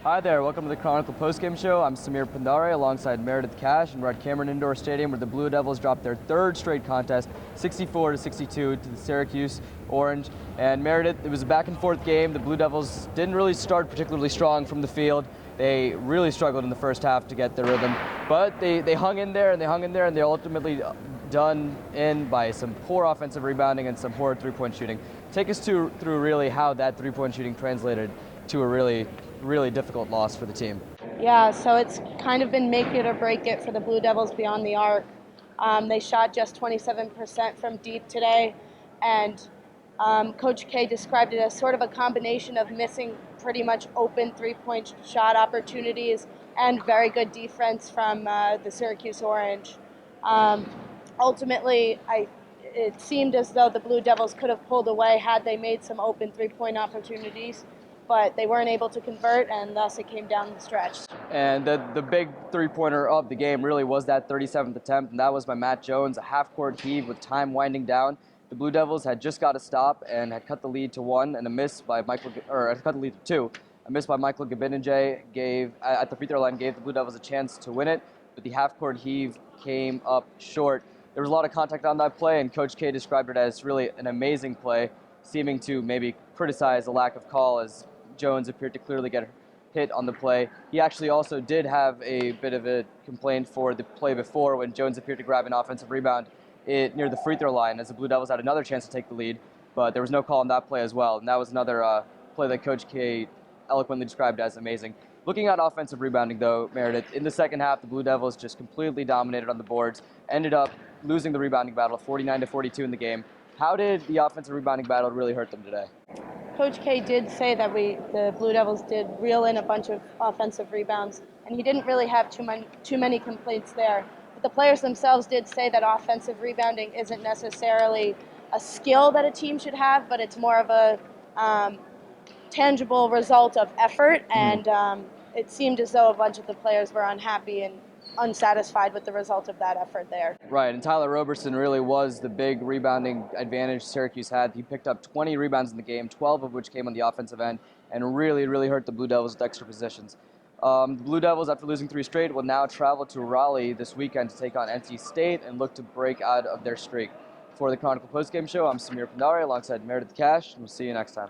Hi there, welcome to the Chronicle Postgame Show. I'm Pandhare alongside Meredith and we're at Cameron Indoor Stadium where the Blue Devils dropped their third straight contest, 64-62 to the Syracuse Orange. And Meredith, it was a back and forth game. The Blue Devils didn't really start particularly strong from the field. They really struggled in the first half to get their rhythm, but they hung in there and they ultimately done in by some poor offensive rebounding and some poor three-point shooting. Take us through really how that three-point shooting translated to a really difficult loss for the team. Yeah, so it's kind of been make it or break it for the Blue Devils beyond the arc. They shot just 27% from deep today, and Coach K described it as sort of a combination of missing pretty much open three-point shot opportunities and very good defense from the Syracuse Orange. Ultimately, it seemed as though the Blue Devils could have pulled away had they made some open three-point opportunities, but they weren't able to convert, and thus it came down the stretch. And the big three-pointer of the game really was that 37th attempt, and that was by Matt Jones, a half-court heave with time winding down. The Blue Devils had just got a stop and had cut the lead to one, and a miss by cut the lead to two. A miss by Michael Gabinajay at the free throw line gave the Blue Devils a chance to win it, but the half-court heave came up short. There was a lot of contact on that play, and Coach K described it as really an amazing play, seeming to maybe criticize the lack of call as Jones appeared to clearly get hit on the play. He actually also did have a bit of a complaint for the play before when Jones appeared to grab an offensive rebound near the free throw line as the Blue Devils had another chance to take the lead, but there was no call on that play as well, and that was another play that Coach K eloquently described as amazing. Looking at offensive rebounding, though, Meredith, in the second half, the Blue Devils just completely dominated on the boards, ended up losing the rebounding battle, 49-42 in the game. How did the offensive rebounding battle really hurt them today? Coach K did say that the Blue Devils did reel in a bunch of offensive rebounds, and he didn't really have too many complaints there. But the players themselves did say that offensive rebounding isn't necessarily a skill that a team should have, but it's more of a tangible result of effort, and it seemed as though a bunch of the players were unhappy and unsatisfied with the result of that effort there. Right, and Tyler Roberson really was the big rebounding advantage Syracuse had. He picked up 20 rebounds in the game, 12 of which came on the offensive end, and really hurt the Blue Devils with extra possessions. The Blue Devils, after losing 3 straight, will now travel to Raleigh this weekend to take on NC State and look to break out of their streak. For the Chronicle Postgame Show, I'm Pandhare alongside Meredith, and we'll see you next time.